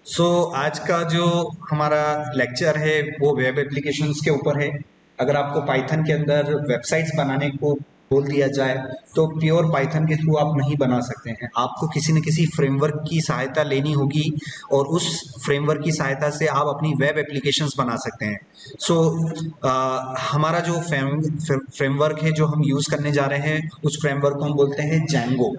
आज का जो हमारा लेक्चर है वो वेब एप्लीकेशंस के ऊपर है। अगर आपको पाइथन के अंदर वेबसाइट्स बनाने को बोल दिया जाए तो प्योर पाइथन के थ्रू आप नहीं बना सकते हैं, आपको किसी न किसी फ्रेमवर्क की सहायता लेनी होगी और उस फ्रेमवर्क की सहायता से आप अपनी वेब एप्लीकेशंस बना सकते हैं। सो हमारा जो फ्रेमवर्क है जो हम यूज़ करने जा रहे हैं उस फ्रेमवर्क को हम बोलते हैं जैंगो।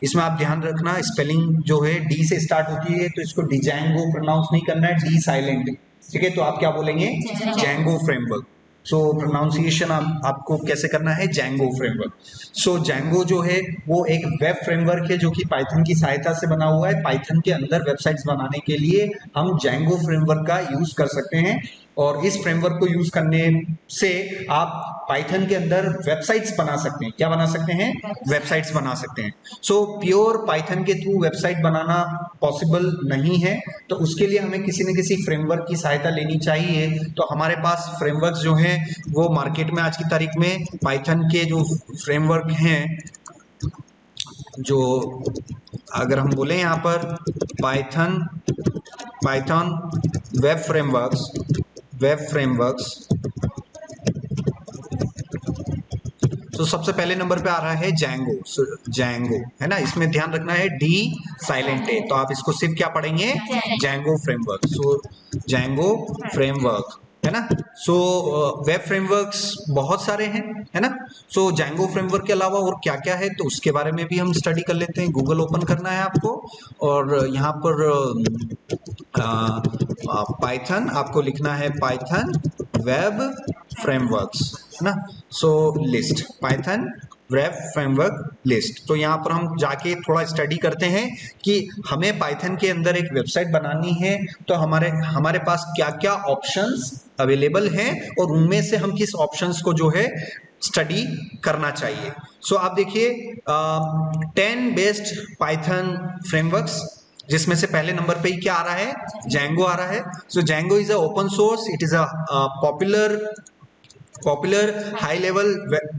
इसमें आप ध्यान रखना, स्पेलिंग जो है डी से स्टार्ट होती है तो इसको डिजैंगो प्रोनाउंस नहीं करना है, डी साइलेंट। ठीक है, तो आप क्या बोलेंगे? Django framework. प्रोनाउंसिएशन आपको कैसे करना है? Django framework. जैंगो जो है वो एक वेब फ्रेमवर्क है जो कि पाइथन की सहायता से बना हुआ है। पाइथन के अंदर वेबसाइट्स बनाने के लिए हम जैंगो फ्रेमवर्क का यूज कर सकते हैं और इस फ्रेमवर्क को यूज करने से आप पाइथन के अंदर वेबसाइट्स बना सकते हैं। क्या बना सकते हैं? वेबसाइट्स बना सकते हैं। प्योर पाइथन के थ्रू वेबसाइट बनाना पॉसिबल नहीं है, तो उसके लिए हमें किसी न किसी फ्रेमवर्क की सहायता लेनी चाहिए। तो हमारे पास फ्रेमवर्क जो हैं वो मार्केट में आज की तारीख में पाइथन के जो फ्रेमवर्क हैं, जो अगर हम बोले यहाँ पर पाइथन पाइथन वेब फ्रेमवर्क्स तो सबसे पहले नंबर पे आ रहा है जैंगो। जैंगो है ना, इसमें ध्यान रखना है डी साइलेंट है, तो आप इसको सिर्फ क्या पढ़ेंगे? Django framework. जैंगो फ्रेमवर्क है ना। वेब फ्रेमवर्क्स बहुत सारे हैं, है ना। जैंगो फ्रेमवर्क के अलावा और क्या क्या है तो उसके बारे में भी हम स्टडी कर लेते हैं। गूगल ओपन करना है आपको और यहाँ पर पाइथन आपको लिखना है, पाइथन वेब फ्रेमवर्क्स है ना। List Python web framework list. तो यहाँ पर हम जाके थोड़ा स्टडी करते हैं कि हमें पाइथन के अंदर एक वेबसाइट बनानी है तो हमारे हमारे पास क्या क्या ऑप्शंस अवेलेबल हैं और उनमें से हम किस ऑप्शंस को जो है स्टडी करना चाहिए। आप देखिए 10 बेस्ट पाइथन फ्रेमवर्क्स, जिसमें से पहले नंबर पे ही क्या आ रहा है? जैंगो आ रहा है। Django is a open source, it is a popular high level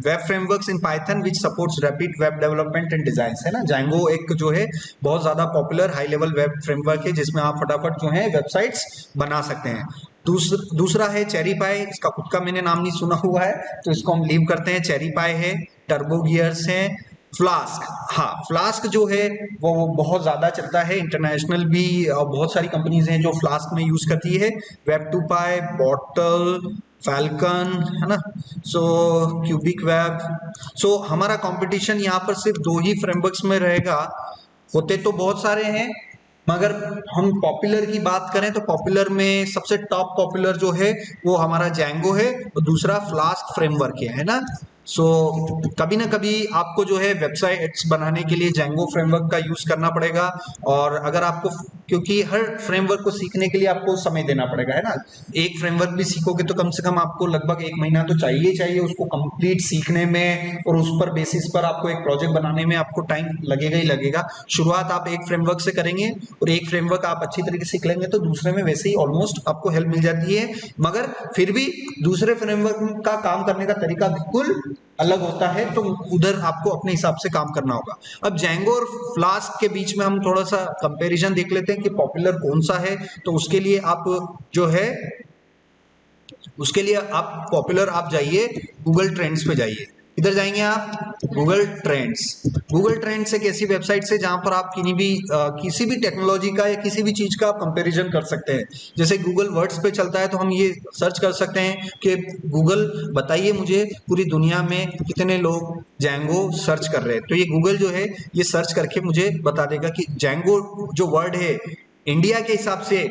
web frameworks in Python which supports rapid web development and design, है ना। जैंगो एक जो है बहुत ज्यादा popular high level web framework है जिसमें आप फटाफट जो है वेबसाइट्स बना सकते हैं। दूसरा है चेरी पाई, इसका खुद का मैंने नाम नहीं सुना हुआ है तो इसको हम लीव करते हैं। चेरी पाई है, टर्बो गियर्स है, फ्लास्क। हाँ, फ्लास्क जो है वो बहुत ज्यादा चलता है इंटरनेशनल भी, बहुत सारी कंपनीज हैं जो फ्लास्क में यूज करती है। वेब टू पाई, बॉटल, फैल्कन, है ना। Cubic web. हमारा कंपटीशन यहाँ पर सिर्फ दो ही फ्रेमवर्क्स में रहेगा। होते तो बहुत सारे हैं मगर हम पॉपुलर की बात करें तो पॉपुलर में सबसे टॉप पॉपुलर जो है वो हमारा जैंगो है और दूसरा फ्लास्क फ्रेमवर्क है ना। कभी ना कभी आपको जो है वेबसाइट्स बनाने के लिए जैंगो फ्रेमवर्क का यूज करना पड़ेगा। और अगर आपको, क्योंकि हर फ्रेमवर्क को सीखने के लिए आपको समय देना पड़ेगा, है ना। एक फ्रेमवर्क भी सीखोगे तो कम से कम आपको लगभग 1 महीना तो चाहिए उसको कंप्लीट सीखने में, और उस पर बेसिस पर आपको एक प्रोजेक्ट बनाने में आपको टाइम लगेगा ही लगेगा। शुरुआत आप एक फ्रेमवर्क से करेंगे और एक फ्रेमवर्क आप अच्छी तरीके से सीख लेंगे तो दूसरे में वैसे ही ऑलमोस्ट आपको हेल्प मिल जाती है, मगर फिर भी दूसरे फ्रेमवर्क का काम करने का तरीका बिल्कुल अलग होता है, तो उधर आपको अपने हिसाब से काम करना होगा। अब जैंगो और फ्लास्क के बीच में हम थोड़ा सा कंपैरिजन देख लेते हैं कि पॉपुलर कौन सा है। तो उसके लिए आप जो है आप पॉपुलर आप जाइए गूगल ट्रेंड्स पे जाइए। इधर जाएंगे आप गूगल ट्रेंड्स। गूगल ट्रेंड्स एक ऐसी वेबसाइट है जहां पर आप किसी भी टेक्नोलॉजी का या किसी भी चीज का कंपैरिजन कर सकते हैं। जैसे गूगल वर्ड्स पे चलता है तो हम ये सर्च कर सकते हैं कि गूगल बताइए मुझे पूरी दुनिया में कितने लोग जैंगो सर्च कर रहे हैं, तो ये गूगल जो है ये सर्च करके मुझे बता देगा कि जैंगो जो वर्ड है इंडिया के हिसाब से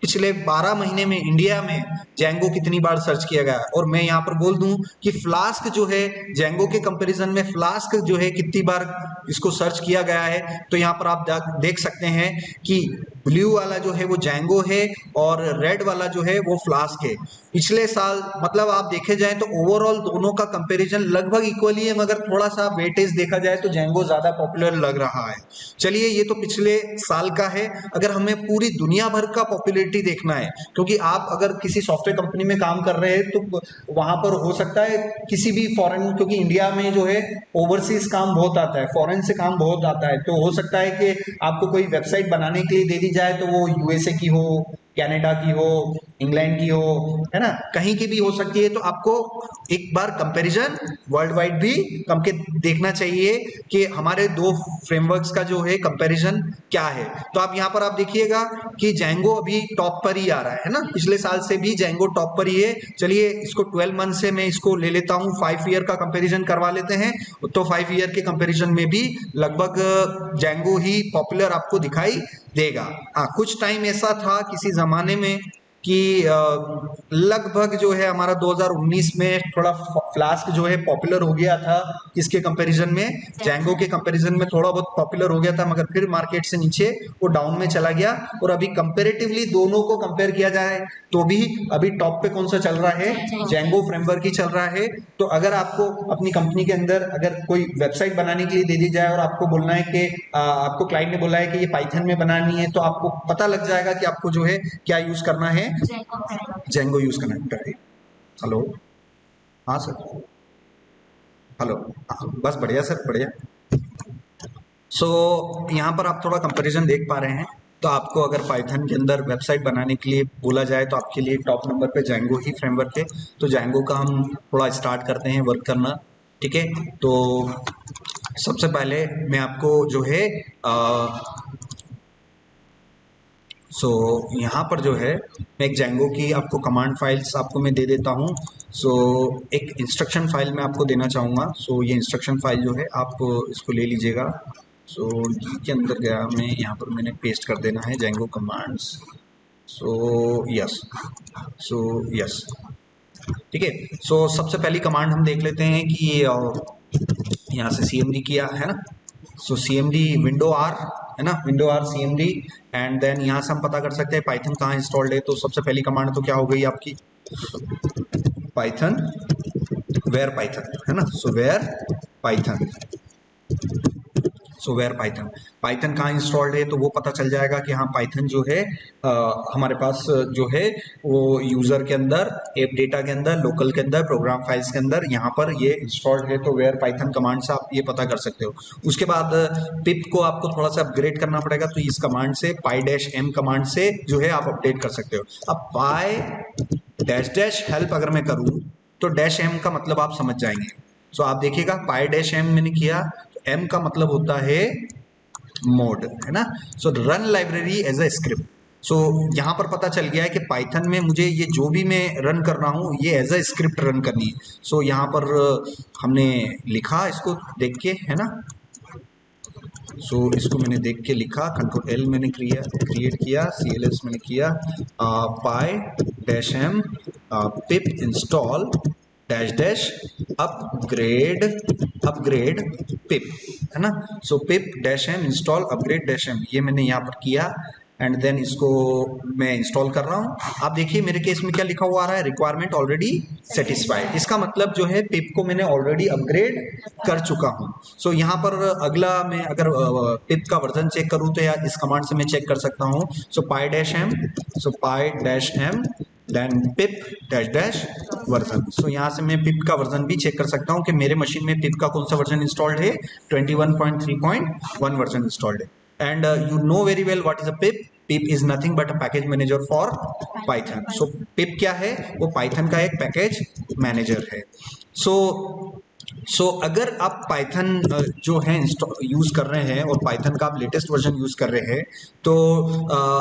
पिछले 12 महीने में इंडिया में जैंगो कितनी बार सर्च किया गया। और मैं यहाँ पर बोल दूं कि फ्लास्क जो है जैंगो के कंपैरिजन में फ्लास्क जो है कितनी बार इसको सर्च किया गया है, तो यहाँ पर आप देख सकते हैं कि ब्लू वाला जो है वो जैंगो है और रेड वाला जो है वो फ्लास्क है। पिछले साल मतलब आप देखे जाए तो ओवरऑल दोनों का कंपैरिजन लगभग इक्वली है, मगर थोड़ा सा वेटेज देखा जाए तो जैंगो ज्यादा पॉपुलर लग रहा है। चलिए, ये तो पिछले साल का है। अगर हमें पूरी दुनिया भर का पॉपुलैरिटी देखना है, क्योंकि आप अगर किसी सॉफ्टवेयर कंपनी में काम कर रहे हैं तो वहां पर हो सकता है किसी भी फॉरेन, क्योंकि इंडिया में जो है ओवरसीज काम बहुत आता है, फॉरेन से काम बहुत आता है, तो हो सकता है कि आपको कोई वेबसाइट बनाने के लिए दे दी जाए तो वो यूएसए की हो, कनाडा की हो, इंग्लैंड की हो, है ना, कहीं की भी हो सकती है। तो आपको एक बार कंपैरिजन वर्ल्ड वाइड भी करके देखना चाहिए कि हमारे दो फ्रेमवर्क्स का जो है कंपैरिजन क्या है। तो आप यहाँ पर आप देखिएगा कि जैंगो अभी टॉप पर ही आ रहा है ना, पिछले साल से भी जैंगो टॉप पर ही है। चलिए इसको 12 मंथ से मैं इसको ले लेता हूँ, 5 ईयर का कंपैरिजन करवा लेते हैं। तो 5 ईयर के कंपैरिजन में भी लगभग जैंगो ही पॉपुलर आपको दिखाई देगा। हाँ, कुछ टाइम ऐसा था किसी जमाने में कि लगभग जो है हमारा 2019 में थोड़ा फ्लास्क जो है पॉपुलर हो गया था, किसके कंपैरिजन में, जैंगो के कंपैरिजन में थोड़ा बहुत पॉपुलर हो गया था, मगर फिर मार्केट से नीचे वो डाउन में चला गया। और अभी कंपैरेटिवली दोनों को कंपेयर किया जाए तो भी अभी टॉप पे कौन सा चल रहा है, जैंगो फ्रेमवर्क ही चल रहा है। तो अगर आपको अपनी कंपनी के अंदर अगर कोई वेबसाइट बनाने के लिए दे दी जाए और आपको बोलना है कि आपको क्लाइंट ने बोला है कि ये पाइथन में बनानी है, तो आपको पता लग जाएगा कि आपको जो है क्या यूज करना है, जेंगो यूज करना है। हेलो, हाँ सर, हेलो, हाँ, बस बढ़िया सर, बढ़िया। सो यहाँ पर आप थोड़ा कंपैरिजन देख पा रहे हैं। तो आपको अगर पाइथन के अंदर वेबसाइट बनाने के लिए बोला जाए तो आपके लिए टॉप नंबर पे जैंगो ही फ्रेमवर्क है। तो जैंगो का हम थोड़ा स्टार्ट करते हैं वर्क करना, ठीक है। तो सबसे पहले मैं आपको जो है सो यहाँ पर जो है मैं एक जैंगो की आपको कमांड फाइल्स आपको मैं दे देता हूँ। सो एक इंस्ट्रक्शन फाइल मैं आपको देना चाहूँगा। सो ये इंस्ट्रक्शन फाइल जो है आप इसको ले लीजिएगा। सो जी के अंदर गया मैं, यहाँ पर मैंने पेस्ट कर देना है Django commands. So yes, so yes, ठीक है। सो सबसे पहली कमांड हम देख लेते हैं कि यहाँ से सीएमडी किया है ना। सो सीएमडी विंडो आर है ना, window R CMD. And then यहाँ से हम पता कर सकते हैं पाइथन कहाँ इंस्टॉल्ड है। तो सबसे पहली कमांड तो क्या हो गई आपकी, पाइथन वेयर पाइथन, है ना। So where Python, so where Python, Python कहाँ इंस्टॉल्ड है तो वो पता चल जाएगा कि हाँ पाइथन जो है हमारे पास जो है वो यूजर के अंदर, ऐप डेटा के अंदर, लोकल के अंदर, प्रोग्राम फाइल्स के अंदर यहाँ पर ये इंस्टॉल्ड है। तो वेयर पाइथन कमांड से आप ये पता कर सकते हो। उसके बाद पिप को आपको थोड़ा सा अपग्रेड करना पड़ेगा। तो इस कमांड से पाई डैश एम कमांड से जो है आप अपडेट कर सकते हो। अब पाई डैश डैश हेल्प अगर मैं करूँ तो डैश एम का मतलब आप समझ जाएंगे। सो आप देखिएगा पाई डैश एम मैंने किया, एम का मतलब होता है मोड, है ना। So run library as a script. So यहाँ पर पता चल गया है कि पाइथन में मुझे ये जो भी मैं रन कर रहा हूँ ये एज अ स्क्रिप्ट रन करनी है। सो यहाँ पर हमने लिखा इसको देख के, है ना। सो इसको मैंने देख के लिखा, कंट्रोल एल मैंने क्रिएट किया, CLS मैंने किया, py dash M pip install dash dash upgrade, upgrade pip, है ना। So pip dash M install upgrade dash M, ये मैंने यहाँ पर किया। एंड देन इसको मैं इंस्टॉल कर रहा हूँ। आप देखिए मेरे केस में क्या लिखा हुआ आ रहा है, रिक्वायरमेंट ऑलरेडी सेटिस्फाइड। इसका मतलब जो है पिप को मैंने ऑलरेडी अपग्रेड कर चुका हूँ। सो यहाँ पर अगला मैं अगर पिप का वर्जन चेक करूँ तो या इस कमांड से मैं चेक कर सकता हूँ। सो पाई डैश एम, सो पाई डैश एम देन पिप डैश डैश वर्जन। सो यहाँ से मैं पिप का वर्जन भी चेक कर सकता हूँ कि मेरे मशीन में पिप का कौन सा वर्जन इंस्टॉल्ड है, 21.3.1 वर्जन इंस्टॉल्ड है। And you know very well what is a pip. Pip is nothing but a package manager for Python. So pip क्या है, वो पाइथन का एक पैकेज मैनेजर है। सो अगर आप पाइथन जो है यूज कर रहे हैं और पाइथन का आप लेटेस्ट वर्जन यूज कर रहे हैं तो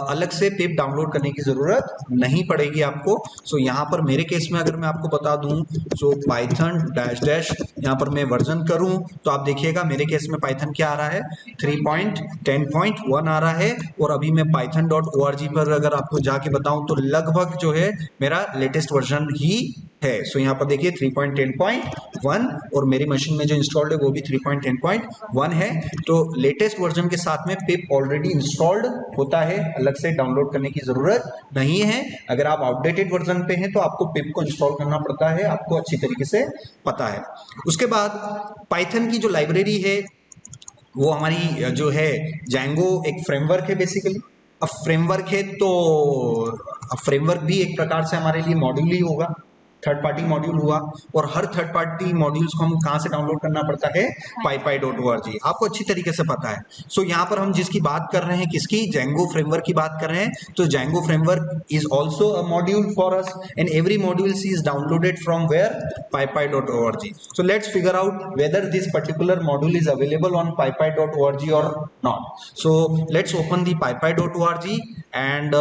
अलग से पिप डाउनलोड करने की जरूरत नहीं पड़ेगी आपको। सो यहाँ पर मेरे केस में अगर मैं आपको बता दूं, सो पाइथन डैश डैश यहाँ पर मैं वर्जन करूं तो आप देखिएगा मेरे केस में पाइथन क्या आ रहा है, 3.10.1 आ रहा है। और अभी मैं python.org पर अगर आपको जाके बताऊं तो लगभग जो है मेरा लेटेस्ट वर्जन ही है। सो यहाँ पर देखिए 3.10.1 और मेरी मशीन में जो इंस्टॉल्ड है वो भी 3.10.1 है। तो लेटेस्ट वर्जन के साथ में पिप ऑलरेडी इंस्टॉल्ड होता है, अलग से डाउनलोड करने की जरूरत नहीं है। अगर आप आउटडेटेड वर्जन पे हैं तो आपको पिप को इंस्टॉल करना पड़ता है, आपको अच्छी तरीके से पता है। उसके बाद पाइथन की जो लाइब्रेरी है वो हमारी जो है जैंगो एक फ्रेमवर्क है बेसिकली। अब फ्रेमवर्क है तो अब फ्रेमवर्क भी एक प्रकार से हमारे लिए मॉड्यूल ही होगा, थर्ड पार्टी मॉड्यूल हुआ, और हर थर्ड पार्टी मॉड्यूल्स को हम कहाँ से डाउनलोड करना पड़ता है, pypy.org, आपको अच्छी तरीके से पता है। सो यहाँ पर हम जिसकी बात कर रहे हैं, किसकी, Django फ्रेमवर्क की बात कर रहे हैं। तो Django framework is also a module for us, and every module is downloaded from where, pypy.org. So let's figure out whether this particular module is available on pypy.org or not. So let's open the pypy.org, and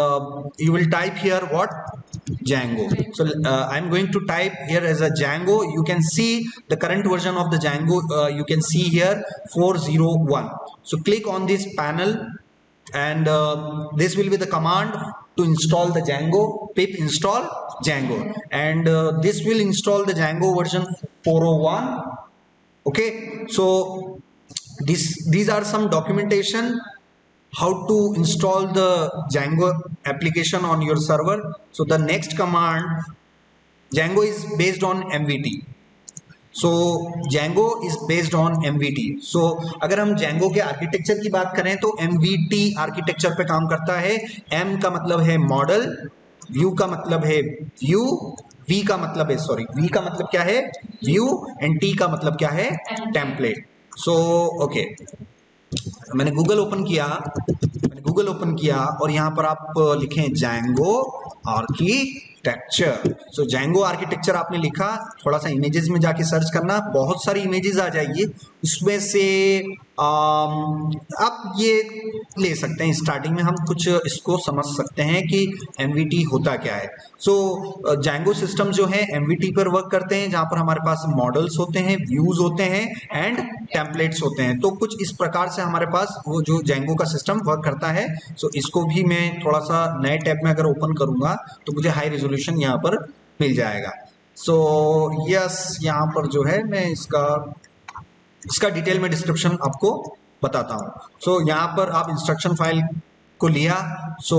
you will type here what, Django. So I'm going to type here as a Django. You can see the current version of the Django, you can see here 401. So click on this panel, and this will be the command to install the Django. Pip install Django, and this will install the Django version 401. Okay, so these are some documentation how to install the Django application on your server. So the next command, Django is based on MVT. So Django is based on MVT. So अगर हम Django के architecture की बात करें तो MVT architecture पे काम करता है। M का मतलब है मॉडल, व्यू का मतलब है व्यू, V का मतलब है, सॉरी, V का मतलब क्या है, व्यू, एंड T का मतलब क्या है, टेम्पलेट। सो ओके, मैंने गूगल ओपन किया और यहाँ पर आप लिखें Django आर्किटेक्चर। सो Django आर्किटेक्चर आपने लिखा, थोड़ा सा इमेजेस में जाके सर्च करना, बहुत सारी इमेजेस आ जाएगी, उसमें से आप ये ले सकते हैं। स्टार्टिंग में हम कुछ इसको समझ सकते हैं कि MVT होता क्या है। सो Django सिस्टम जो है MVT पर वर्क करते हैं, जहाँ पर हमारे पास मॉडल्स होते हैं, व्यूज होते हैं, एंड टेम्पलेट्स होते हैं। तो कुछ इस प्रकार से हमारे पास वो जो Django का सिस्टम वर्क करता है। सो इसको भी मैं थोड़ा सा नए टैब में अगर ओपन करूंगा तो मुझे हाई रेजोल्यूशन यहाँ पर मिल जाएगा। सो यस, यहाँ पर जो है मैं इसका डिटेल में डिस्क्रिप्शन आपको बताता हूँ। सो यहाँ पर आप इंस्ट्रक्शन फाइल को लिया। सो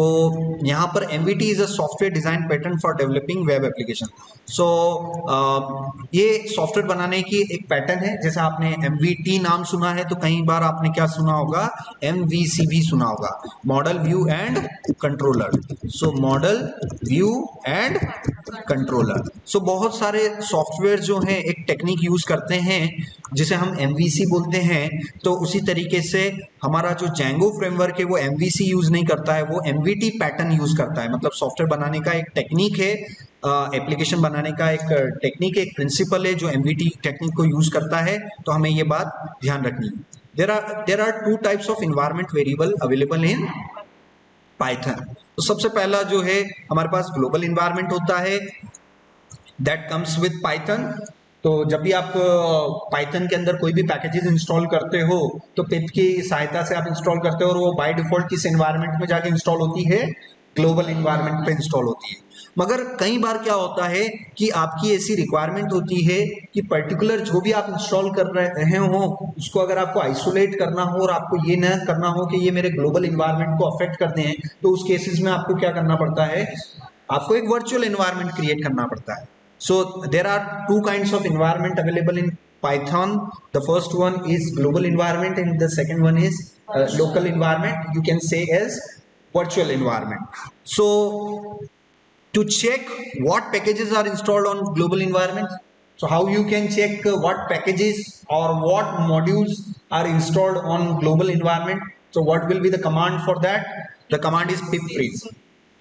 यहाँ पर MVT is a software design pattern for developing web application. So ये सॉफ्टवेयर बनाने की एक पैटर्न है। जैसे आपने MVT नाम सुना है तो कई बार आपने क्या सुना होगा, MVC भी सुना होगा, model view and controller. So model view and controller. So बहुत सारे सॉफ्टवेयर जो हैं एक टेक्निक यूज करते हैं जिसे हम MVC बोलते हैं। तो उसी तरीके से हमारा जो Django फ्रेमवर्क है वो MVC यूज नहीं करता है, वो MVT पैटर्न यूज करता है। मतलब सॉफ्टवेयर बनाने का एक टेक्निक है, एप्लीकेशन बनाने का एक टेक्निक, एक प्रिंसिपल है जो MVT टेक्निक को यूज करता है। तो हमें ये बात ध्यान रखनी है। There are two types of environment variable available in Python. तो सबसे पहला जो है हमारे पास ग्लोबल इन्वायरमेंट होता है, दैट कम्स विद पाइथन। तो जब भी आप पाइथन के अंदर कोई भी पैकेजेस इंस्टॉल करते हो तो पिप की सहायता से आप इंस्टॉल करते हो, और वो बाय डिफॉल्ट किस एनवायरनमेंट में जाके इंस्टॉल होती है, ग्लोबल एनवायरनमेंट पे इंस्टॉल होती है। मगर कई बार क्या होता है कि आपकी ऐसी रिक्वायरमेंट होती है कि पर्टिकुलर जो भी आप इंस्टॉल कर रहे हो उसको अगर आपको आइसोलेट करना हो और आपको ये न करना हो कि ये मेरे ग्लोबल एनवायरनमेंट को अफेक्ट करते हैं, तो उस केसेस में आपको क्या करना पड़ता है, आपको एक वर्चुअल एनवायरनमेंट क्रिएट करना पड़ता है। So there are two kinds of environment available in Python. The first one is global environment and the second one is local environment. You can say as virtual environment. So to check what packages are installed on global environment, so how you can check what packages or what modules are installed on global environment. So what will be the command for that? The command is pip freeze.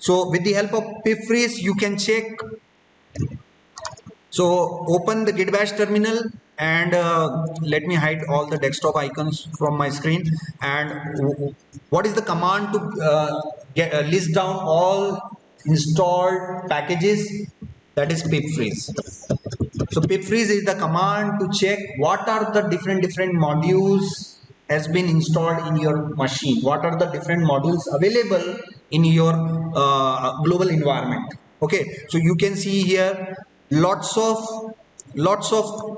So with the help of pip freeze you can check. So open the git bash terminal and let me hide all the desktop icons from my screen. And what is the command to list down all installed packages? That is pip freeze. So pip freeze is the command to check what are the different modules has been installed in your machine, what are the different modules available in your global environment. Okay, so you can see here lots of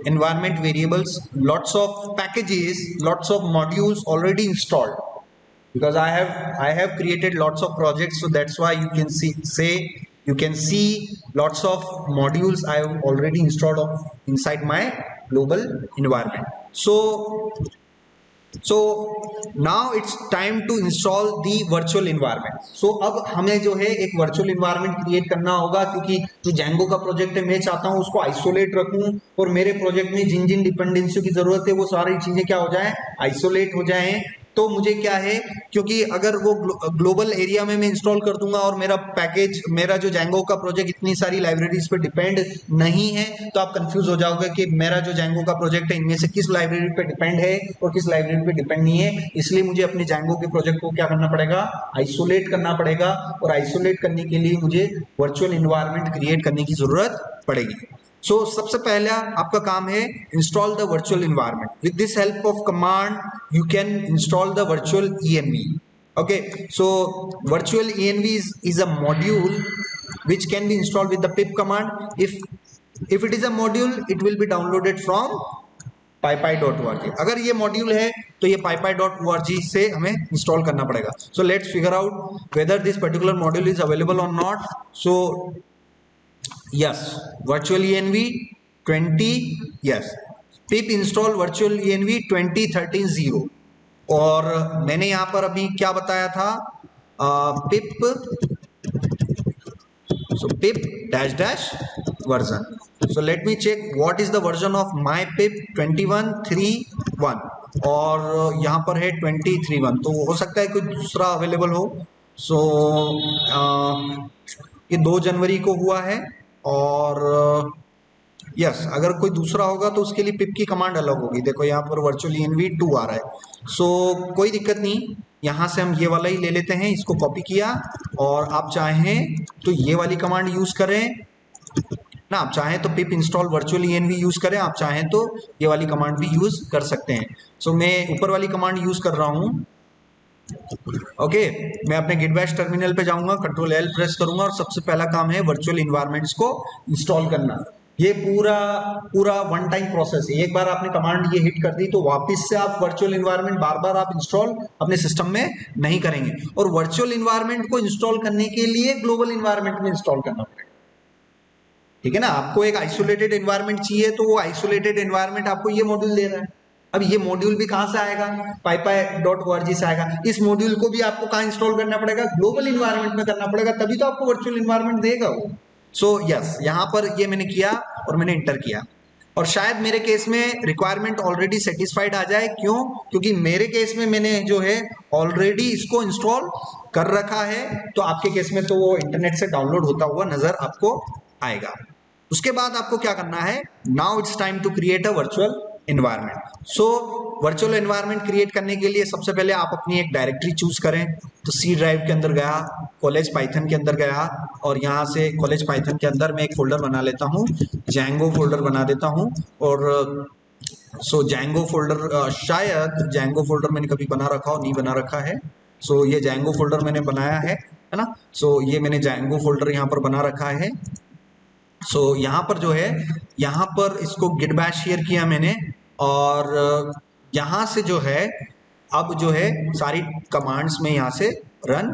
environment variables, lots of packages, lots of modules already installed, because I have created lots of projects, so that's why you can see lots of modules I have already installed inside my global environment. So so now it's time to install the virtual environment. So अब हमें जो है एक virtual environment create करना होगा, क्योंकि जो Django का प्रोजेक्ट है मैं चाहता हूं उसको आइसोलेट रखूं और मेरे प्रोजेक्ट में जिन जिन डिपेंडेंसियों की जरूरत है वो सारी चीजें क्या हो जाए, आइसोलेट हो जाएं। तो मुझे क्या है, क्योंकि अगर वो ग्लोबल एरिया में मैं इंस्टॉल कर दूंगा और मेरा पैकेज, मेरा जो Django का प्रोजेक्ट इतनी सारी लाइब्रेरीज पे डिपेंड नहीं है, तो आप कंफ्यूज हो जाओगे कि मेरा जो Django का प्रोजेक्ट है इनमें से किस लाइब्रेरी पे डिपेंड है और किस लाइब्रेरी पे डिपेंड नहीं है। इसलिए मुझे अपने Django के प्रोजेक्ट को क्या करना पड़ेगा, आइसोलेट करना पड़ेगा, और आइसोलेट करने के लिए मुझे वर्चुअल इन्वायरमेंट क्रिएट करने की जरूरत पड़ेगी। सो सबसे पहला आपका काम है install the virtual environment. With this help of command you can install the virtual env। okay, so virtual env is a module which can be installed with the pip command. If it is a module it will be downloaded from pypy.org। अगर ये module है तो ये pypy.org से हमें install करना पड़ेगा। So let's figure out whether this particular module is available और not. So yes, virtual env 20, yes, pip install virtual env 2013-0। और मैंने यहां पर अभी क्या बताया था, pip, so pip dash dash version। so let me check what is the version of my pip 21.3.1 और यहां पर है 20.3.1, तो हो सकता है कोई दूसरा अवेलेबल हो। सो ये 2 जनवरी को हुआ है, और यस अगर कोई दूसरा होगा तो उसके लिए पिप की कमांड अलग होगी। देखो यहाँ पर वर्चुअल env 2 आ रहा है। सो कोई दिक्कत नहीं, यहाँ से हम ये वाला ही ले लेते हैं, इसको कॉपी किया, और आप चाहें तो ये वाली कमांड यूज करें ना, आप चाहें तो पिप इंस्टॉल वर्चुअल env यूज करें, आप चाहें तो ये वाली कमांड भी यूज कर सकते हैं। सो मैं ऊपर वाली कमांड यूज कर रहा हूँ। ओके, मैं अपने गिट बैश टर्मिनल पे जाऊंगा, कंट्रोल एल प्रेस करूंगा, और सबसे पहला काम है वर्चुअल इन्वायरमेंट्स को इंस्टॉल करना। ये पूरा पूरा वन टाइम प्रोसेस है। एक बार आपने कमांड ये हिट कर दी तो वापस से आप वर्चुअल इन्वायरमेंट बार बार आप इंस्टॉल अपने सिस्टम में नहीं करेंगे। और वर्चुअल इन्वायरमेंट को इंस्टॉल करने के लिए ग्लोबल इन्वायरमेंट में इंस्टॉल करना पड़ेगा, ठीक है ना। आपको एक आइसोलेटेड इन्वायरमेंट चाहिए, तो वो आइसोलेटेड इन्वायरमेंट आपको ये मॉड्यूल दे रहा है। अब ये मॉड्यूल भी कहां से आएगा, pypy.org से आएगा। इस मॉड्यूल को भी आपको कहां इंस्टॉल करना पड़ेगा, ग्लोबल इन्वायरमेंट में करना पड़ेगा, तभी तो आपको वर्चुअल इन्वायरमेंट देगा वो। सो यस, यहां पर ये मैंने किया और मैंने इंटर किया, और शायद मेरे केस में रिक्वायरमेंट ऑलरेडी सेटिस्फाइड आ जाए। क्यों? क्योंकि मेरे केस में मैंने जो है ऑलरेडी इसको इंस्टॉल कर रखा है, तो आपके केस में तो वो इंटरनेट से डाउनलोड होता हुआ नजर आपको आएगा। उसके बाद आपको क्या करना है, now it's time to create a virtual environment. So virtual environment create करने के लिए सबसे पहले आप अपनी एक डायरेक्टरी चूज करें। तो सी ड्राइव के अंदर गया, कॉलेज पाइथन के अंदर गया, और यहाँ से कॉलेज पाइथन के अंदर मैं एक फोल्डर बना लेता हूँ, Django फोल्डर बना देता हूँ। और सो Django फोल्डर, शायद Django फोल्डर मैंने कभी बना रखा हो, नहीं बना रखा है। सो ये Django फोल्डर मैंने बनाया है ना। सो ये मैंने Django फोल्डर यहाँ पर बना रखा है। सो यहाँ पर जो है, यहाँ पर इसको गिट बैश शेयर किया मैंने, और यहाँ से जो है अब जो है सारी कमांड्स में यहाँ से रन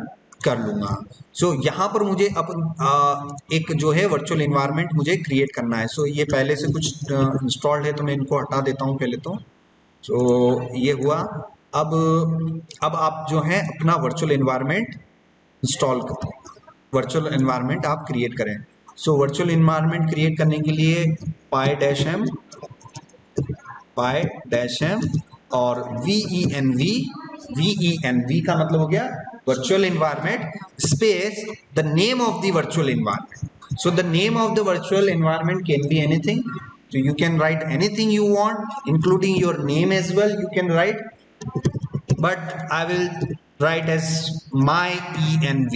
कर लूंगा। सो यहाँ पर मुझे अब एक जो है वर्चुअल इन्वायरमेंट मुझे क्रिएट करना है। सो ये पहले से कुछ इंस्टॉल्ड है, तो मैं इनको हटा देता हूँ पहले तो। सो ये हुआ। अब आप जो है अपना वर्चुअल इन्वायरमेंट इंस्टॉल करें, वर्चुअल इन्वायरमेंट आप क्रिएट करें। सो वर्चुअल इन्वायरमेंट क्रिएट करने के लिए py-m और venv का मतलब हो गया virtual environment space the name of the virtual environment. So the name of the virtual environment can be anything, so you can write anything you want including your name as well, you can write, but I will write as my env।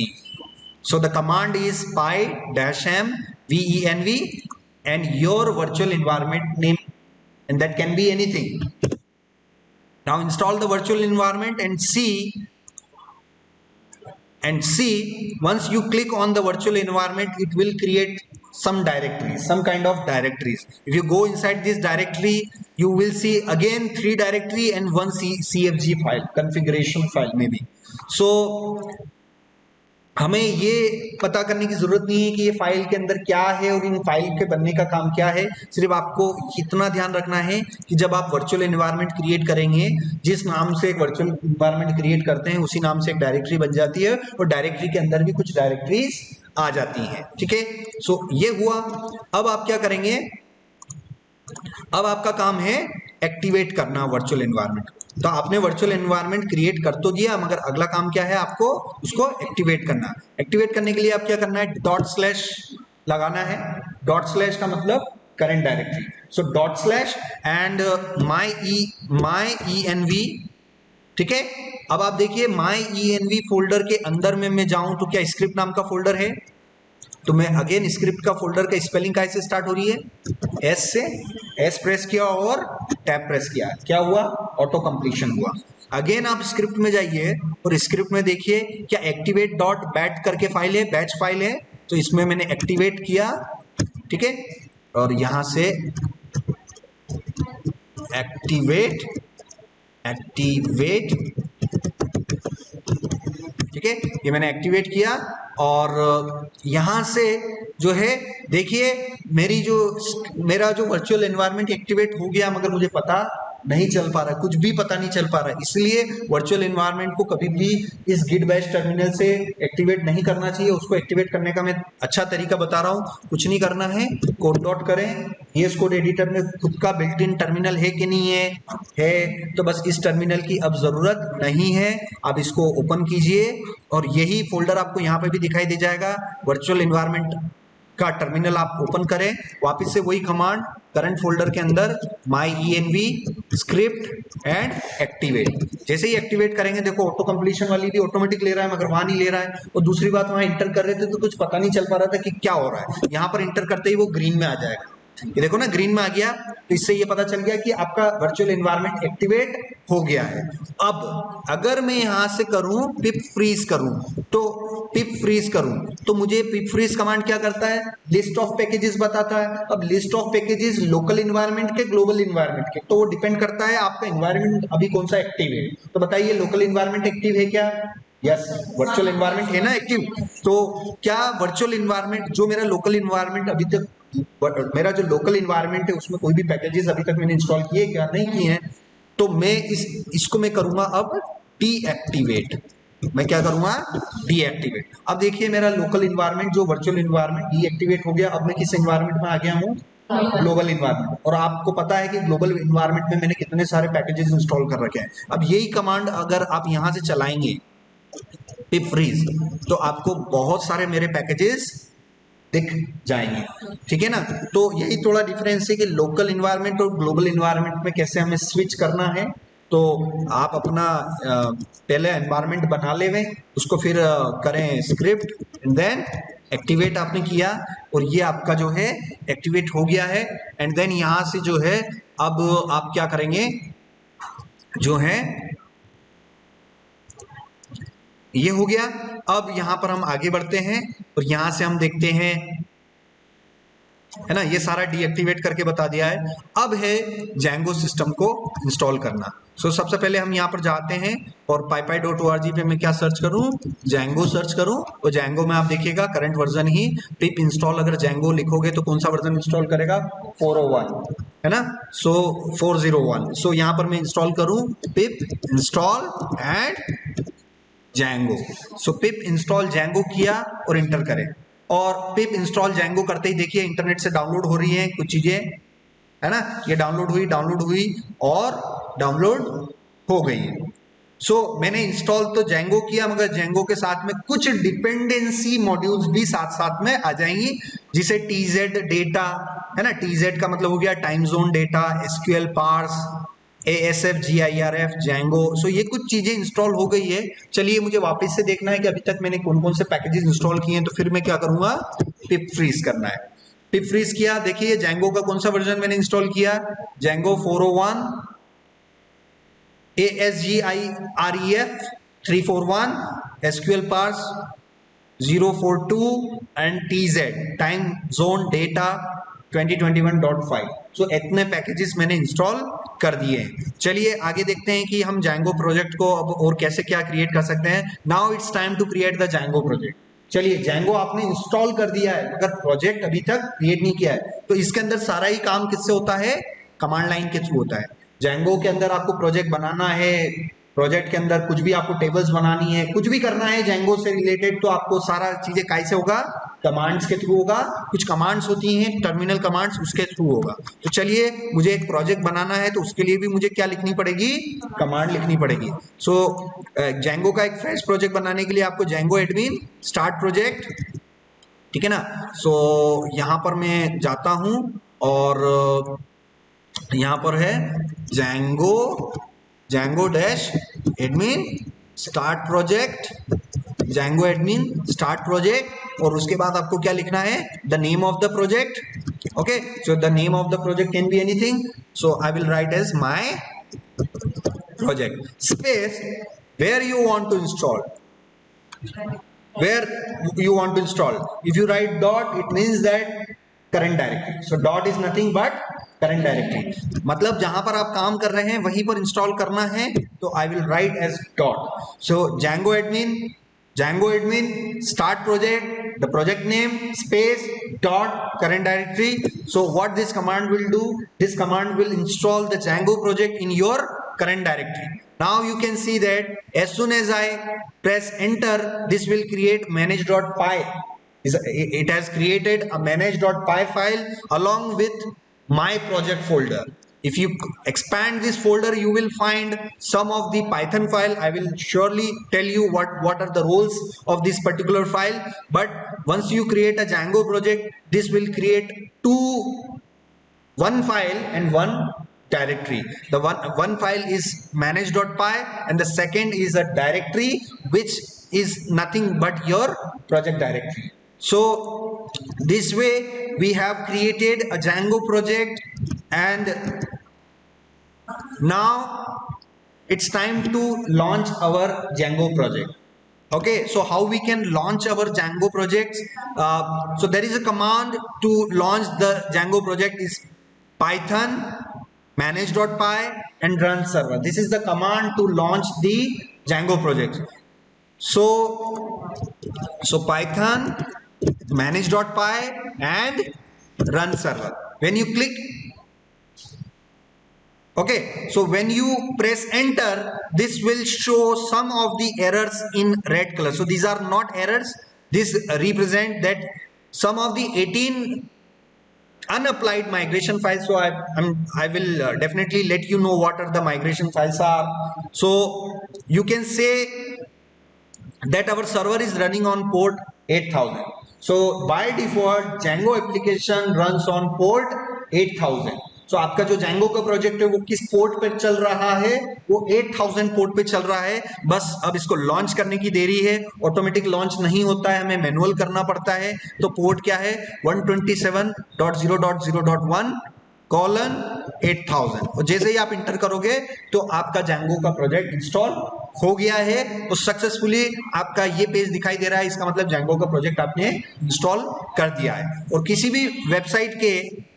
So the command is py-m venv and your virtual environment name, and that can be anything. Now install the virtual environment and see once you click on the virtual environment it will create some directories, some kind of directories. If you go inside this directory you will see again 3 directory and 1 cfg file, configuration file maybe. So हमें ये पता करने की जरूरत नहीं है कि ये फाइल के अंदर क्या है और इन फाइल के बनने का काम क्या है। सिर्फ आपको इतना ध्यान रखना है कि जब आप वर्चुअल एनवायरनमेंट क्रिएट करेंगे, जिस नाम से एक वर्चुअल एनवायरनमेंट क्रिएट करते हैं उसी नाम से एक डायरेक्टरी बन जाती है और डायरेक्टरी के अंदर भी कुछ डायरेक्टरीज आ जाती हैं। ठीक है, सो ये हुआ। अब आप क्या करेंगे, अब आपका काम है एक्टिवेट करना वर्चुअल एनवायरनमेंट। तो आपने वर्चुअल एनवायरनमेंट क्रिएट कर तो दिया, मगर अगला काम क्या है, आपको उसको एक्टिवेट करना। एक्टिवेट करने के लिए आप क्या करना है, डॉट स्लैश लगाना है। डॉट स्लैश का मतलब current directory. So dot slash and my E N V. ठीक है, अब आप देखिए my E N V folder के अंदर में मैं जाऊं तो क्या स्क्रिप्ट नाम का फोल्डर है। तो मैं अगेन स्क्रिप्ट का फोल्डर का स्पेलिंग कैसे स्टार्ट हो रही है, एस से। एस प्रेस किया और टैब प्रेस किया, क्या हुआ, ऑटो कंप्लीशन हुआ। अगेन आप स्क्रिप्ट में जाइए और स्क्रिप्ट में देखिए क्या एक्टिवेट डॉट बैट करके फाइल है, बैच फाइल है। तो इसमें मैंने एक्टिवेट किया, ठीक है, और यहां से एक्टिवेट एक्टिवेट ठीक है, ये मैंने एक्टिवेट किया और यहां से जो है देखिए मेरा जो वर्चुअल एनवायरनमेंट एक्टिवेट हो गया, मगर मुझे पता नहीं चल पा रहा, कुछ भी पता नहीं चल पा रहा। इसलिए वर्चुअल एनवायरनमेंट को कभी भी इस गिट बैश टर्मिनल से एक्टिवेट नहीं करना चाहिए। उसको एक्टिवेट करने का मैं अच्छा तरीका बता रहा हूं। कुछ नहीं करना है, कोड डॉट करें, VS कोड एडिटर में खुद का बिल्ट इन टर्मिनल है कि नहीं है तो बस इस टर्मिनल की अब जरूरत नहीं है। आप इसको ओपन कीजिए और यही फोल्डर आपको यहाँ पे भी दिखाई दे जाएगा, वर्चुअल एनवायरनमेंट का टर्मिनल आप ओपन करें, वापस से वही कमांड करंट फोल्डर के अंदर my स्क्रिप्ट एंड एक्टिवेट। जैसे ही एक्टिवेट करेंगे देखो ऑटो कंप्लीशन वाली भी ऑटोमेटिक ले रहा है, मगर वहां नहीं ले रहा है। और दूसरी बात, वहां इंटर कर रहे थे तो कुछ पता नहीं चल पा रहा था कि क्या हो रहा है। यहाँ पर इंटर करते ही वो ग्रीन में आ जाएगा, ये देखो ना ग्रीन में आ गया। तो इससे ये पता चल गया कि आपका वर्चुअल एनवायरनमेंट एक्टिवेट हो गया है। अब अगर मैं यहां से करूं पिप फ्रीज करूं, तो पिप फ्रीज करूं तो मुझे पिप फ्रीज कमांड क्या करता है, लिस्ट ऑफ पैकेजेस बताता है। अब list of packages local environment के, ग्लोबल एनवायरनमेंट के, तो वो डिपेंड करता है आपका एनवायरनमेंट अभी कौन सा एक्टिव है। तो बताइए लोकल एनवायरनमेंट एक्टिव है क्या, यस वर्चुअल एनवायरनमेंट है ना एक्टिव। तो क्या वर्चुअल एनवायरनमेंट जो मेरा लोकल एनवायरनमेंट अभी तक मेरा जो लोकल एनवायरनमेंट है उसमें कोई भी पैकेजेस अभी तक मैंने इंस्टॉल किए क्या, नहीं किए हैं। तो मैं इसको मैं करूंगा अब डीएक्टिवेट। मैं क्या करूंगा, डीएक्टिवेट। अब देखिए मेरा लोकल एनवायरनमेंट जो वर्चुअल एनवायरनमेंट डीएक्टिवेट हो गया। अब मैं किस एनवायरनमेंट में आ गया हूँ, ग्लोबल एनवायरनमेंट। और आपको पता है कि ग्लोबल एनवायरनमेंट में मैंने कितने सारे पैकेजेस इंस्टॉल कर रखे हैं। अब यही कमांड अगर आप यहां से चलाएंगे पिप फ्रीज, तो आपको बहुत सारे मेरे पैकेजेस दिख जाएंगे। ठीक है ना, तो यही थोड़ा डिफरेंस है कि लोकल एनवायरनमेंट और ग्लोबल एनवायरनमेंट में कैसे हमें स्विच करना है। तो आप अपना पहले एनवायरनमेंट बना लेवें, उसको फिर करें स्क्रिप्ट एंड देन एक्टिवेट आपने किया और ये आपका जो है एक्टिवेट हो गया है। एंड देन यहां से जो है अब आप क्या करेंगे, जो है ये हो गया। अब यहां पर हम आगे बढ़ते हैं और यहां से हम देखते हैं, है ना, ये सारा डीएक्टिवेट करके बता दिया है। अब है जैंगो सिस्टम को इंस्टॉल करना। सो सबसे पहले हम यहाँ पर जाते हैं और pypy.org पे मैं क्या सर्च करूं, जैंगो सर्च करूं। और जैंगो में आप देखिएगा करंट वर्जन ही पिप इंस्टॉल, अगर जैंगो लिखोगे तो कौन सा वर्जन इंस्टॉल करेगा, 401 है ना, सो 401। सो यहाँ पर मैं इंस्टॉल करूं पिप install and Django. So pip install Django किया और इंटर करें। और पिप इंस्टॉल जैंगो करते ही देखिए इंटरनेट से डाउनलोड हो रही है कुछ चीजें, है ना, ये डाउनलोड हुई और डाउनलोड हो गई है। सो मैंने इंस्टॉल तो जैंगो किया, मगर जैंगो के साथ में कुछ डिपेंडेंसी मॉड्यूल्स भी साथ साथ में आ जाएंगी, जिसे टीजेड डेटा, है ना, टीजेड का मतलब हो गया time zone data, SQL parse, ASF GIRF Django. So ये कुछ चीजें इंस्टॉल हो गई है। चलिए मुझे वापस से देखना है कि अभी तक मैंने कौन कौन से पैकेजेस इंस्टॉल किए हैं, तो फिर मैं क्या करूंगा, पिप फ्रीज करना है। पिप फ्रीज किया, देखिए जैंगो का कौन सा वर्जन मैंने इंस्टॉल किया, Django 401, ASGIREF 341, SQL parse 042 and TZ time zone data 2021.5। सो इतने पैकेजेस मैंने इंस्टॉल कर दिए हैं। चलिए आगे देखते हैं कि हम जैंगो प्रोजेक्ट को अब और कैसे क्या क्रिएट कर सकते हैं। Now it's time to create the Django project. चलिए Django आपने इंस्टॉल कर दिया है मगर प्रोजेक्ट अभी तक क्रिएट नहीं किया है, तो इसके अंदर सारा ही काम किससे होता है, कमांड लाइन के थ्रू होता है। Django के अंदर आपको प्रोजेक्ट बनाना है, प्रोजेक्ट के अंदर कुछ भी आपको टेबल्स बनानी है, कुछ भी करना है Django से रिलेटेड, तो आपको सारा चीजें कैसे होगा, कमांड्स के थ्रू होगा। कुछ कमांड्स होती हैं टर्मिनल कमांड्स, उसके थ्रू होगा। तो चलिए मुझे एक प्रोजेक्ट बनाना है तो उसके लिए भी मुझे क्या लिखनी पड़ेगी, कमांड लिखनी पड़ेगी। सो Django का एक फ्रेश प्रोजेक्ट बनाने के लिए आपको Django एडमिन स्टार्ट प्रोजेक्ट, ठीक है ना। सो यहाँ पर मैं जाता हूँ और यहाँ पर है Django dash admin start project, Django admin start project, और उसके बाद आपको क्या लिखना है, the name of the project. Okay, so the name of the project can be anything, so I will write as my project space where you want to install, where you want to install. If you write dot, it means that current directory. So dot is nothing but current directory. मतलब जहां पर आप काम कर रहे हैं वहीं पर इंस्टॉल करना है, तो I will write as dot. So Django admin start project, the project name space dot current directory. So what this command will do, this command will install the Django project in your current directory. Now you can see that as soon as I press enter, this will create manage.py. It has created a manage.py file along with my project folder. If you expand this folder, you will find some of the Python file. I will surely tell you what are the roles of this particular file. But once you create a Django project, this will create one file and one directory. The one file is manage.py and the second is a directory which is nothing but your project directory. So this way we have created a Django project, and now it's time to launch our Django project. Okay, so how we can launch our Django projects? So there is a command to launch the Django project is python manage.py and run server. This is the command to launch the Django project. So python manage.py and run server. When you click, okay, so when you press enter, this will show some of the errors in red color. So these are not errors, this represent that some of the 18 unapplied migration files. So I will definitely let you know what are the migration files are. So you can say that our server is running on port 8000. So by default Django application runs on port 8000. So आपका जो Django का project है वो किस port पे चल रहा है, वो 8000 पोर्ट पे चल रहा है। बस अब इसको लॉन्च करने की देरी है, ऑटोमेटिक लॉन्च नहीं होता है, हमें मैनुअल करना पड़ता है। तो पोर्ट क्या है 127.0.0.1:8000, और जैसे ही आप इंटर करोगे तो आपका Django का प्रोजेक्ट इंस्टॉल हो गया है। तो सक्सेसफुली आपका ये पेज दिखाई दे रहा है, इसका मतलब Django का प्रोजेक्ट आपने इंस्टॉल कर दिया है। और किसी भी वेबसाइट के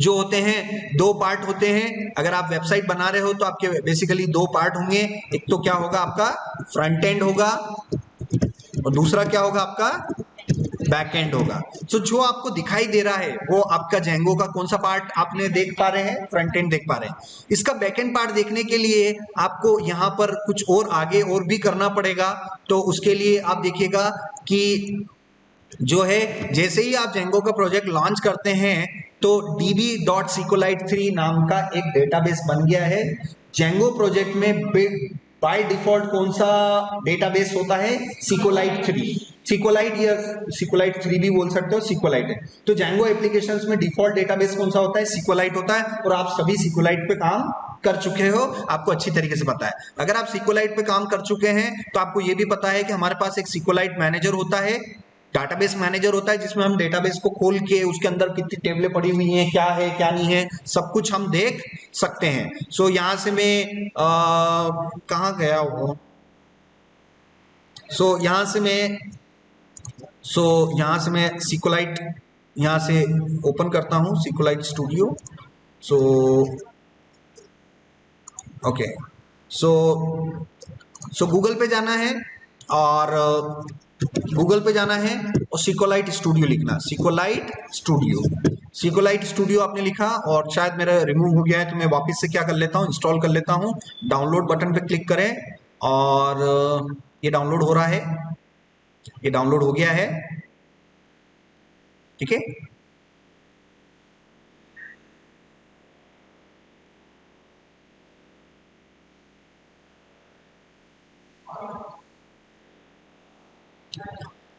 जो होते हैं दो पार्ट होते हैं। अगर आप वेबसाइट बना रहे हो तो आपके बेसिकली दो पार्ट होंगे, एक तो क्या होगा आपका फ्रंट एंड होगा और दूसरा क्या होगा आपका बैक एंड होगा। तो जो आपको दिखाई दे रहा है वो आपका Django का कौन सा पार्ट आपने देख पा रहे हैं, फ्रंट एंड देख पा रहे हैं। इसका बैक एंड पार्ट देखने के लिए आपको यहाँ पर कुछ और आगे और भी करना पड़ेगा। तो उसके लिए आप देखिएगा कि जो है जैसे ही आप Django का प्रोजेक्ट लॉन्च करते हैं तो db.sqlite3 नाम का एक डेटाबेस बन गया है। Django प्रोजेक्ट में बाय डिफॉल्ट कौन सा डेटाबेस होता है, SQLite3। SQLite या SQLite3 भी बोल सकते हो, SQLite है। तो Django एप्लीकेशंस में डिफॉल्ट डेटाबेस कौन सा होता है, SQLite होता है। और आप सभी SQLite पे काम कर चुके हो, आपको अच्छी तरीके से पता है। अगर आप SQLite पे काम कर चुके हैं तो आपको ये भी पता है कि हमारे पास एक SQLite मैनेजर होता है, डाटाबेस मैनेजर होता है, जिसमें हम डेटाबेस को खोल के उसके अंदर कितनी टेबलें पड़ी हुई हैं, क्या है क्या नहीं है, सब कुछ हम देख सकते हैं। सो यहाँ से मैं कहाँ गया वो, सो यहाँ से मैं SQLite यहाँ से ओपन करता हूँ, SQLite स्टूडियो। सो ओके, सो गूगल पे जाना है और गूगल पे जाना है और सिकोलाइट स्टूडियो लिखना, सिकोलाइट स्टूडियो। सिकोलाइट स्टूडियो आपने लिखा और शायद मेरा रिमूव हो गया है, तो मैं वापस से क्या कर लेता हूँ, इंस्टॉल कर लेता हूँ। डाउनलोड बटन पे क्लिक करें और ये डाउनलोड हो रहा है, ये डाउनलोड हो गया है, ठीक है।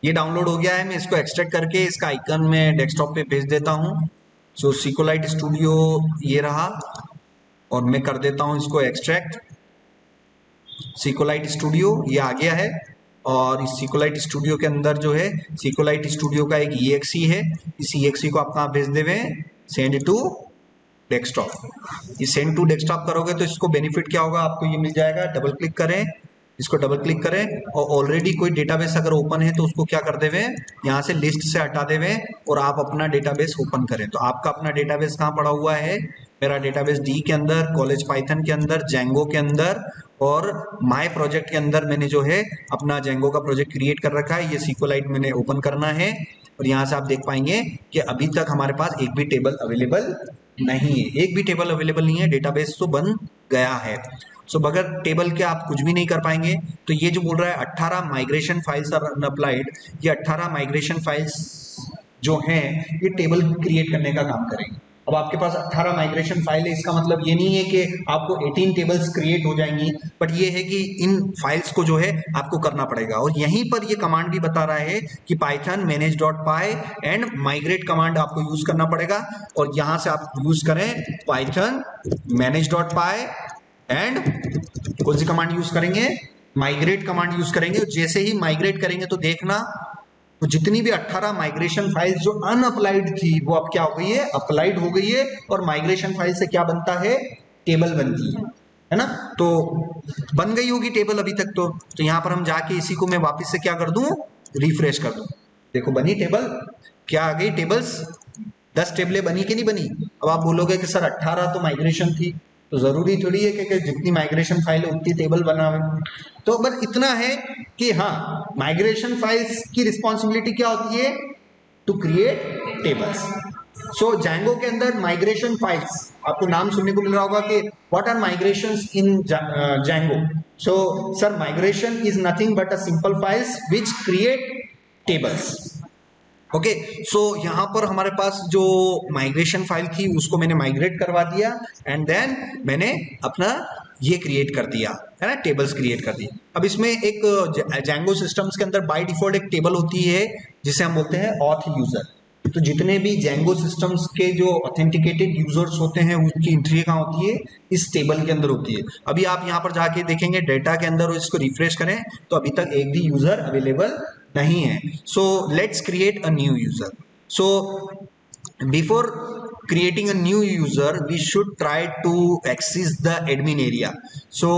ये डाउनलोड हो गया है, मैं इसको एक्सट्रैक्ट करके इसका आइकन में डेस्कटॉप पे भेज देता हूँ। सो सिकोलाइट स्टूडियो ये रहा और मैं कर देता हूँ इसको एक्सट्रैक्ट। सिकोलाइट स्टूडियो ये आ गया है और इस सिकोलाइट स्टूडियो के अंदर जो है सिकोलाइट स्टूडियो का एक EXE है, इस EXE को आप कहाँ भेज देवे, सेंड टू डेस्कटॉप। ये सेंड टू डेस्कटॉप करोगे तो इसको बेनिफिट क्या होगा, आपको ये मिल जाएगा। डबल क्लिक करें, इसको डबल क्लिक करें और ऑलरेडी कोई डेटाबेस अगर ओपन है तो उसको क्या कर देवे, यहाँ से लिस्ट से हटा देवे और आप अपना डेटाबेस ओपन करें। तो आपका अपना डेटाबेस कहाँ पड़ा हुआ है, मेरा डेटाबेस डी के अंदर, कॉलेज पाइथन के अंदर, जेंगो के अंदर और माय प्रोजेक्ट के अंदर मैंने जो है अपना जेंगो का प्रोजेक्ट क्रिएट कर रखा है। ये सिकोलाइट मैंने ओपन करना है और यहाँ से आप देख पाएंगे कि अभी तक हमारे पास एक भी टेबल अवेलेबल नहीं है, एक भी टेबल अवेलेबल नहीं है, डेटाबेस तो बन गया है। सो बगैर टेबल के आप कुछ भी नहीं कर पाएंगे। तो ये जो बोल रहा है 18 माइग्रेशन फाइल्स आर अनअप्लाइड, ये 18 माइग्रेशन फाइल्स जो हैं ये टेबल क्रिएट करने का काम करेंगे। अब आपके पास 18 माइग्रेशन फाइल है, इसका मतलब ये नहीं है कि आपको 18 टेबल्स क्रिएट हो जाएंगी, बट ये है कि इन फाइल्स को जो है आपको करना पड़ेगा। और यहीं पर ये कमांड भी बता रहा है कि Python manage.py and migrate command आपको यूज करना पड़ेगा। और यहां से आप यूज करें पाइथन manage.py एंड कौन सी कमांड यूज करेंगे, माइग्रेट कमांड यूज करेंगे। जैसे ही माइग्रेट करेंगे तो देखना तो जितनी भी 18 माइग्रेशन फाइल्स जो अनअप्लाइड थी वो अब क्या हो गई है, अप्लाइड हो गई है। और माइग्रेशन फाइल से क्या बनता है, टेबल बनती है ना। तो बन गई होगी टेबल अभी तक। तो यहाँ पर हम जाके इसी को मैं वापस से क्या कर दूं, रिफ्रेश कर दूं। देखो बनी टेबल, क्या आ गई टेबल्स, 10 टेबलें बनी कि नहीं बनी। अब आप बोलोगे कि सर 18 तो माइग्रेशन थी, तो जरूरी थोड़ी है कि जितनी माइग्रेशन फाइल है उतनी टेबल बनावे। तो बस इतना है कि हाँ, माइग्रेशन फाइल्स की रिस्पॉन्सिबिलिटी क्या होती है, to create tables. So Django के अंदर माइग्रेशन फाइल्स, आपको नाम सुनने को मिल रहा होगा कि what are migrations in Django. So sir migration is nothing but a simple files which create tables. Okay, so यहाँ पर हमारे पास जो माइग्रेशन फाइल थी उसको मैंने माइग्रेट करवा दिया एंड देन मैंने अपना ये क्रिएट कर दिया है ना, टेबल्स क्रिएट कर दी। अब इसमें एक जेंगो सिस्टम्स के अंदर बाय डिफॉल्ट एक टेबल होती है जिसे हम बोलते हैं ऑथ यूजर। तो जितने भी जेंगो सिस्टम्स के जो ऑथेंटिकेटेड यूजर्स होते हैं उनकी एंट्री कहाँ होती है, इस टेबल के अंदर होती है। अभी आप यहाँ पर जाके देखेंगे डेटा के अंदर और इसको रिफ्रेश करें तो अभी तक एक भी यूजर अवेलेबल नहीं है। So let's create a new user. So before creating a new user we should try to access the admin area. So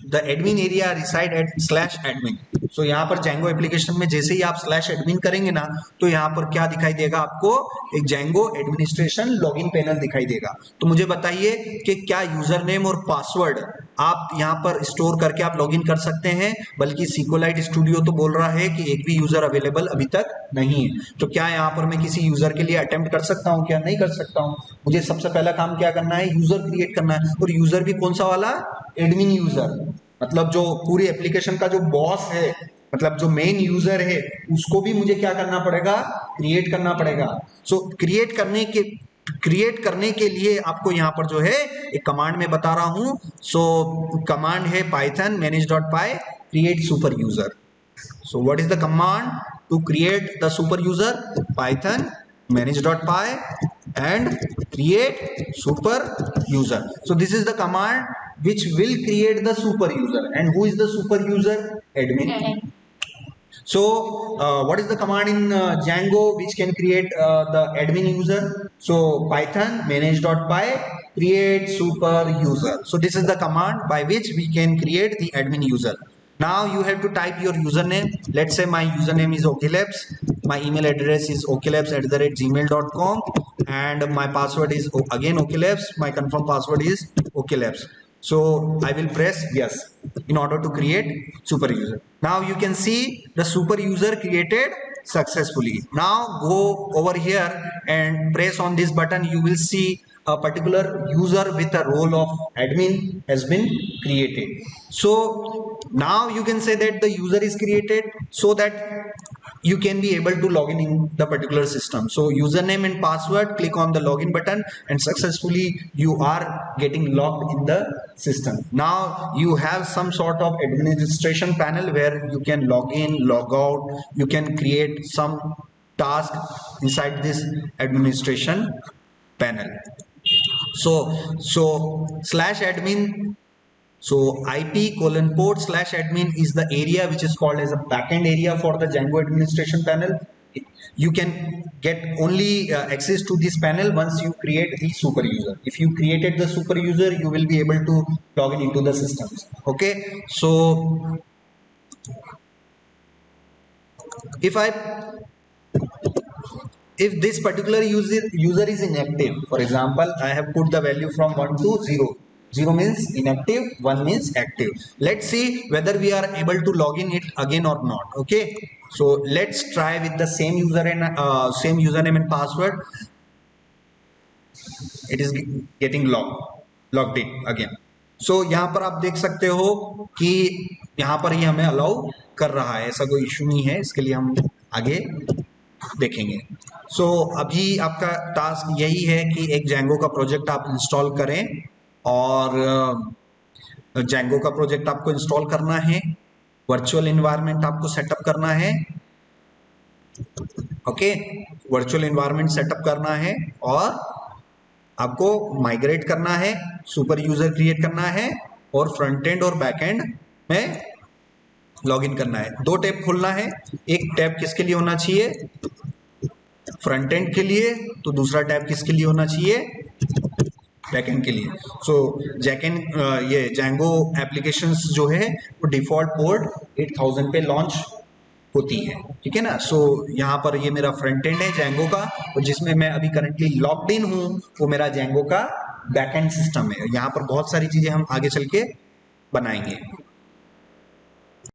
the admin area reside at /admin. so यहाँ पर Django एप्लीकेशन में जैसे ही आप /admin करेंगे ना तो यहाँ पर क्या दिखाई देगा आपको, एक Django एडमिनिस्ट्रेशन लॉगिन पैनल दिखाई देगा। तो मुझे बताइए कि क्या यूजर नेम और पासवर्ड आप यहाँ पर स्टोर करके आप लॉगिन कर सकते हैं, बल्कि सिकोलाइट स्टूडियो तो बोल रहा है कि एक भी यूजर अवेलेबल अभी तक नहीं है। तो क्या यहाँ पर मैं किसी यूजर के लिए अटेम्प्ट कर सकता हूँ, क्या नहीं कर सकता हूँ। मुझे सबसे पहला काम क्या करना है, यूजर क्रिएट करना है। और यूजर भी कौन सा वाला, एडमिन यूजर, मतलब जो पूरी एप्लीकेशन का जो बॉस है, मतलब जो मेन यूजर है उसको भी मुझे क्या करना पड़ेगा, क्रिएट करना पड़ेगा। सो क्रिएट करने के लिए आपको यहाँ पर जो है एक कमांड में बता रहा हूं। सो कमांड है Python manage.py create super user. So what is the command to create the super user? Python manage.py and create super user. So this is the command which will create the super user. And who is the super user? Admin. So what is the command in Django which can create the admin user? So Python manage.py create super user. So this is the command by which we can create the admin user. Now you have to type your username. Let's say my username is oklabs, my email address is oklabs@gmail.com and my password is again oklabs, my confirm password is oklabs. So I will press yes. in order to create super user. Now you can see the super user created successfully. Now go over here and press on this button. You will see a particular user with a role of admin has been created. So now you can say that the user is created so that you can be able to log in the particular system. So username and password, click on the login button and successfully you are getting logged in the system. Now you have some sort of administration panel where you can log in, log out, you can create some task inside this administration panel. So slash admin, so IP:/port/admin is the area which is called as a backend area for the Django administration panel. You can get only access to this panel once you create the super user. If you created the super user, you will be able to log in into the systems. Okay, so if this particular user is inactive, for example, I have put the value from 1 to 0. 0 means inactive, 1 means active. Let's see whether we are able to log in it again or not. Okay, so let's try with the same username and password. It is getting logged in again. So यहाँ पर आप देख सकते हो कि यहाँ पर ही हमें अलाउ कर रहा है, ऐसा कोई इशू नहीं है, इसके लिए हम आगे देखेंगे. सो अभी आपका टास्क यही है कि एक Django का प्रोजेक्ट आप इंस्टॉल करें, और Django का प्रोजेक्ट आपको इंस्टॉल करना है, वर्चुअल इन्वायरमेंट आपको सेटअप करना है. ओके, वर्चुअल इन्वायरमेंट सेटअप करना है और आपको माइग्रेट करना है, सुपर यूजर क्रिएट करना है और फ्रंट एंड और बैक एंड में लॉगिन करना है. 2 टैब खोलना है. एक टैब किसके लिए होना चाहिए? फ्रंट एंड के लिए. तो दूसरा टैब किसके लिए होना चाहिए? बैकएंड के लिए. सो ये Django एप्लीकेशंस जो है वो डिफॉल्ट पोर्ट 8000 पे लॉन्च होती है, ठीक है ना. सो यहाँ पर ये मेरा फ्रंट एंड है Django का, और जिसमें मैं अभी करंटली लॉग्ड इन हूँ वो मेरा Django का बैकएंड सिस्टम है. यहाँ पर बहुत सारी चीजें हम आगे चल के बनाएंगे.